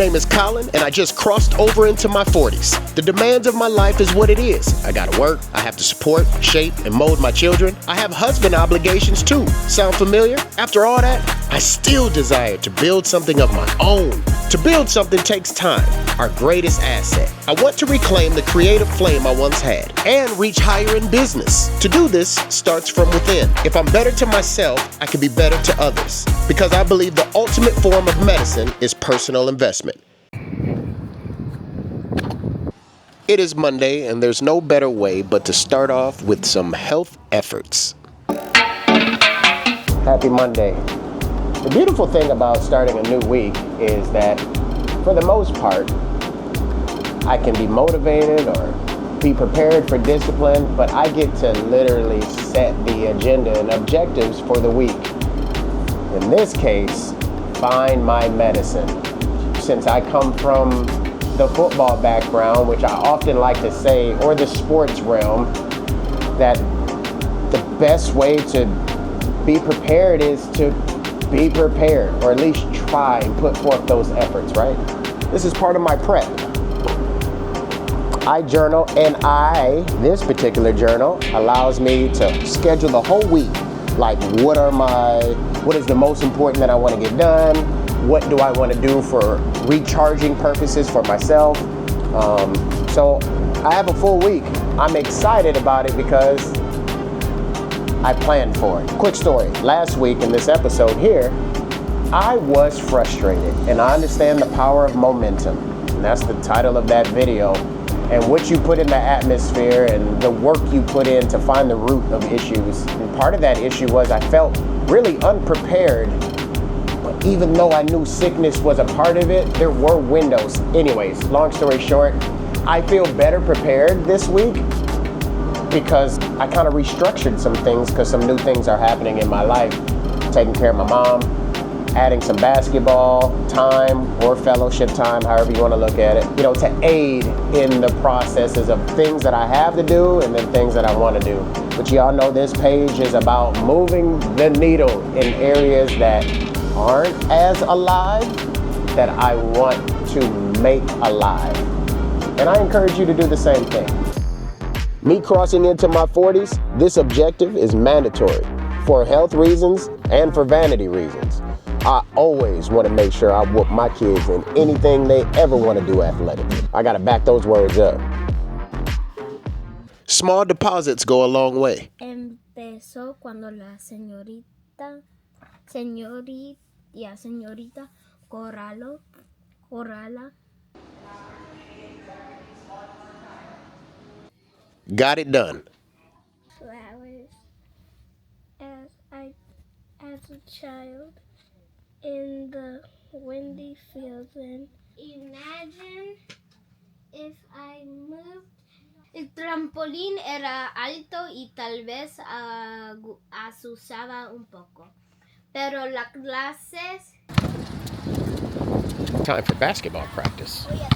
name is Colin, and I just crossed over into my 40s. The demands of my life is what it is. I gotta work, I have to support, shape, and mold my children. I have husband obligations too. Sound familiar? After all that, I still desire to build something of my own. To build something takes time, our greatest asset. I want to reclaim the creative flame I once had and reach higher in business. To do this starts from within. If I'm better to myself, I can be better to others. Because I believe the ultimate form of medicine is personal investment. It is Monday, and there's no better way but to start off with some health efforts. Happy Monday. The beautiful thing about starting a new week is that, for the most part, I can be motivated or be prepared for discipline, but I get to literally set the agenda and objectives for the week. In this case, find my medicine. Since I come from the football background, which I often like to say, or the sports realm, that the best way to be prepared is to be prepared, or at least try and put forth those efforts, right? This is part of my prep. I journal, and this particular journal allows me to schedule the whole week. Like, what is the most important that I want to get done? What do I want to do for recharging purposes for myself? So I have a full week. I'm excited about it because I planned for it. Quick story, last week in this episode here, I was frustrated, and I understand the power of momentum. And that's the title of that video. And what you put in the atmosphere and the work you put in to find the root of issues. And part of that issue was I felt really unprepared. But even though I knew sickness was a part of it, there were windows. Anyways, long story short, I feel better prepared this week because I kind of restructured some things because some new things are happening in my life. Taking care of my mom, adding some basketball time or fellowship time, however you want to look at it, to aid in the processes of things that I have to do and then things that I want to do. But y'all know this page is about moving the needle in areas that aren't as alive that I want to make alive. And I encourage you to do the same thing. Me crossing into my 40s, this objective is mandatory for health reasons and for vanity reasons. I always want to make sure I whoop my kids in anything they ever want to do athletically. I got to back those words up. Small deposits go a long way. Empezó cuando la señorita Corrala. Got it done. Flowers as a child in the windy fields, and imagine if I moved. El trampolín era alto y tal vez asusaba un poco, pero las clases. Time for basketball practice. Oh, yeah.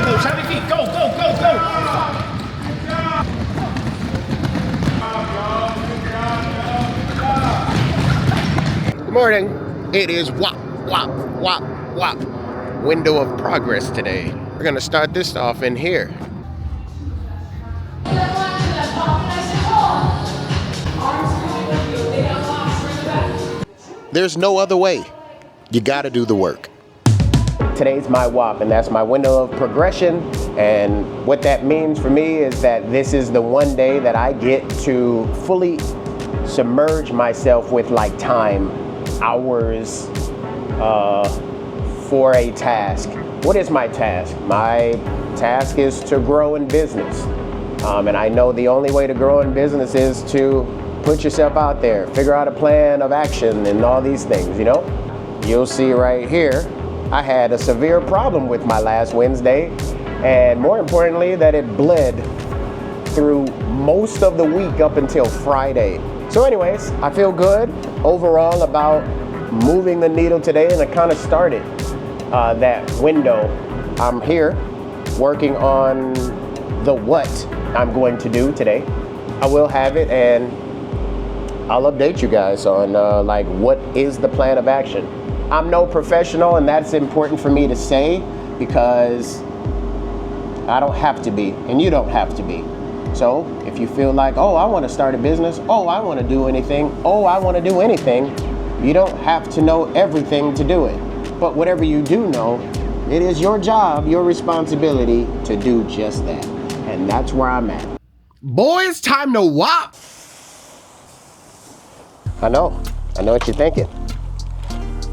Go, 70 feet, go. Good morning. It is wop. Window of progress today. We're gonna start this off in here. There's no other way. You gotta do the work. Today's my WAP, and that's my window of progression. And what that means for me is that this is the one day that I get to fully submerge myself with like time, hours, for a task. What is my task? My task is to grow in business. And I know the only way to grow in business is to put yourself out there, figure out a plan of action and all these things, You'll see right here, I had a severe problem with my last Wednesday, and more importantly, that it bled through most of the week up until Friday. So anyways, I feel good overall about moving the needle today, and I kind of started that window. I'm here working on the what I'm going to do today. I will have it, and I'll update you guys on like what is the plan of action. I'm no professional, and that's important for me to say because I don't have to be, and you don't have to be. So if you feel like, oh, I want to start a business, oh, I want to do anything, oh, I want to do anything, you don't have to know everything to do it. But whatever you do know, it is your job, your responsibility to do just that. And that's where I'm at. Boy, it's time to whop. I know what you're thinking.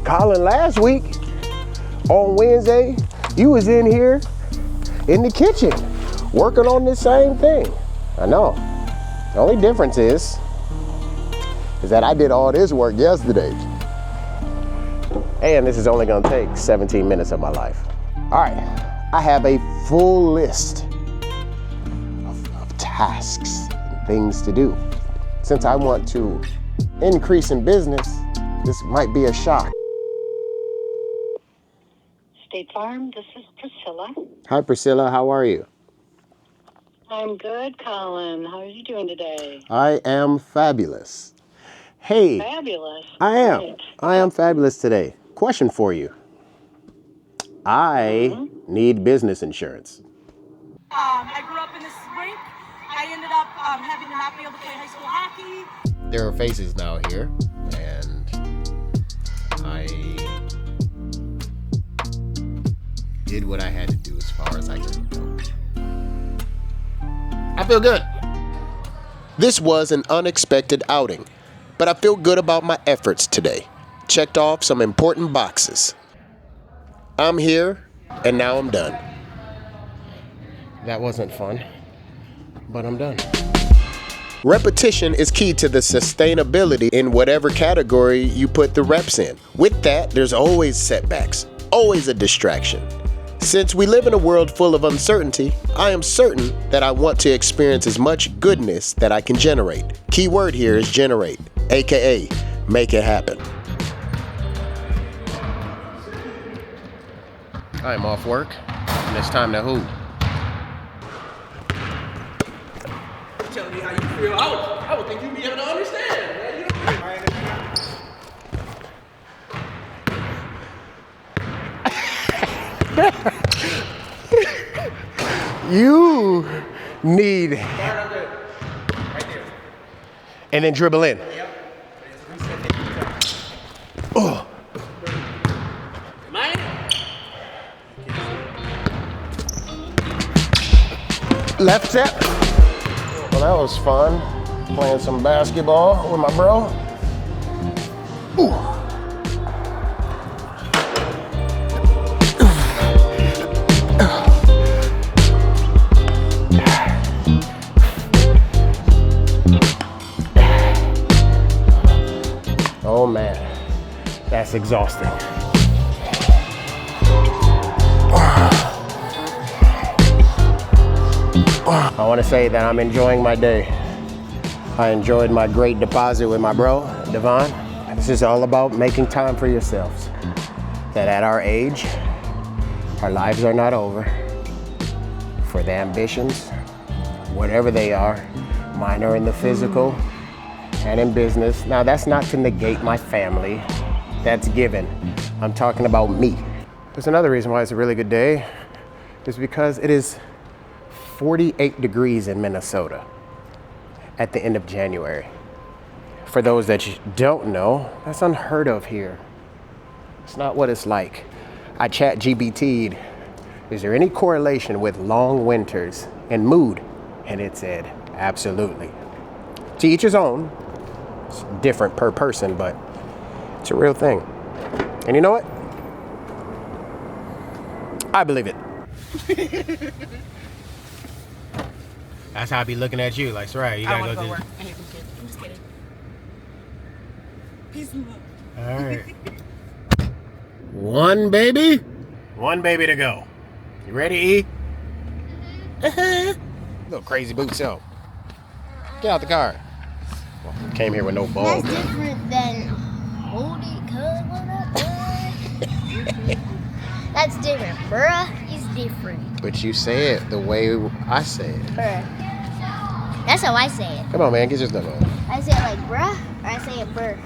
Colin, last week on Wednesday, you was in here in the kitchen working on this same thing. I know. The only difference is that I did all this work yesterday. And this is only gonna take 17 minutes of my life. All right, I have a full list of tasks and things to do. Since I want to increase in business, this might be a shock. State Farm, this is Priscilla. Hi, Priscilla, how are you? I'm good, Colin. How are you doing today? I am fabulous. Hey, Fabulous. I am. Right. I am fabulous today. Question for you. I need business insurance. I grew up in this rink. I ended up having to not be able to play high school hockey. There are faces now here, and I did what I had to do as far as I could go. I feel good. This was an unexpected outing, but I feel good about my efforts today. Checked off some important boxes. I'm here, and now I'm done. That wasn't fun, but I'm done. Repetition is key to the sustainability in whatever category you put the reps in. With that, there's always setbacks, always a distraction. Since we live in a world full of uncertainty, I am certain that I want to experience as much goodness that I can generate. Key word here is generate, aka make it happen. I am off work, and it's time to hoop. Tell me how you feel. I would think you'd be able to understand, man. You You need, Right there. and then dribble in. Yep. Oh, Mine? left step. Well, that was fun. Playing some basketball with my bro. Ooh. Oh man, that's exhausting. I want to say that I'm enjoying my day. I enjoyed my great deposit with my bro, Devon. This is all about making time for yourselves. That at our age, our lives are not over. For the ambitions, whatever they are, mine are in the physical and in business. Now that's not to negate my family, that's given. I'm talking about me. There's another reason why it's a really good day, is because it is 48 degrees in Minnesota at the end of January. For those that you don't know, that's unheard of here. It's not what it's like. I chat GBT'd, is there any correlation with long winters and mood? And it said, absolutely. To each his own. It's different per person, but it's a real thing. And you know what? I believe it. That's how I be looking at you, like, Soraya, you gotta go do work. I hate them kids. I'm just kidding. Peace and love. All right. One baby. One baby to go. You ready, E? Little crazy boot self. Get out the car. Well, came here with no balls. That's different than hold it, cuz what up, boy? That's different, bruh. It's different. But you say it the way I say it. Bruh. That's how I say it. Come on, man, get your stuff on. I say it like bruh, or I say it burr.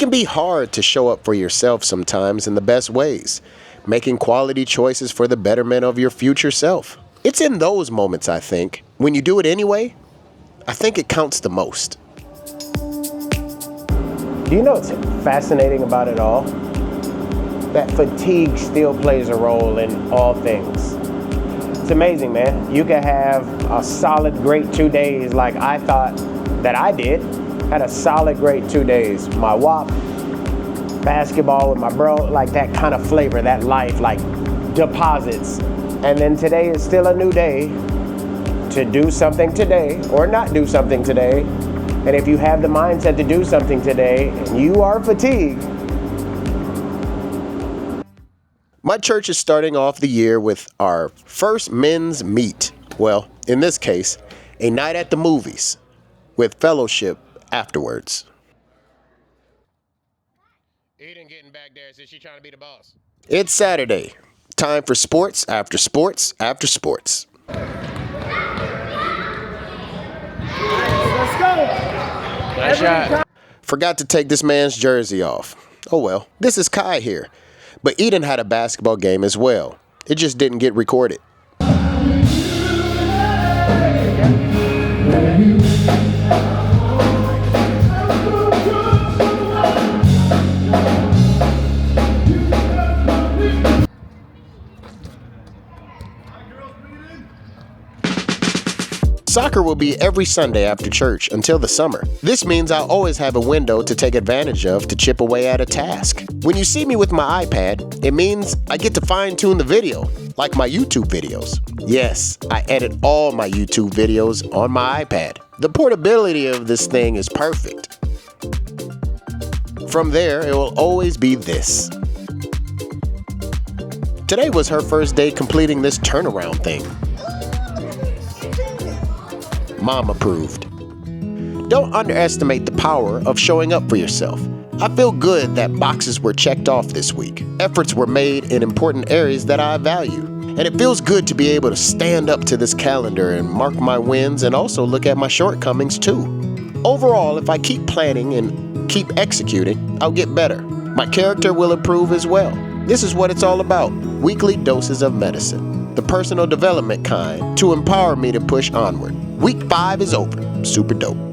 can be hard to show up for yourself sometimes in the best ways, making quality choices for the betterment of your future self. It's in those moments, I think, when you do it anyway, I think it counts the most. Do you know what's fascinating about it all? That fatigue still plays a role in all things. It's amazing, man. You can have a solid, great 2 days like I thought that I did. Had a solid, great 2 days. My WAP, basketball with my bro, like that kind of flavor, that life, like deposits. And then today is still a new day to do something today or not do something today. And if you have the mindset to do something today and you are fatigued. My church is starting off the year with our first men's meet. Well, in this case, a night at the movies with fellowship afterwards. Eden getting back there, so she trying to be the boss. It's Saturday. Time for sports after sports after sports. Let's go. Nice shot. Forgot to take this man's jersey off. Oh well, this is Kai here. But Eden had a basketball game as well. It just didn't get recorded. Soccer will be every Sunday after church until the summer. This means I'll always have a window to take advantage of to chip away at a task. When you see me with my iPad, it means I get to fine-tune the video, like my YouTube videos. Yes, I edit all my YouTube videos on my iPad. The portability of this thing is perfect. From there, it will always be this. Today was her first day completing this turnaround thing. Mom approved. Don't underestimate the power of showing up for yourself. I feel good that boxes were checked off this week. Efforts were made in important areas that I value. And it feels good to be able to stand up to this calendar and mark my wins and also look at my shortcomings too. Overall, if I keep planning and keep executing, I'll get better. My character will improve as well. This is what it's all about. Weekly doses of medicine. The personal development kind to empower me to push onward. Week 5 is over. Super dope.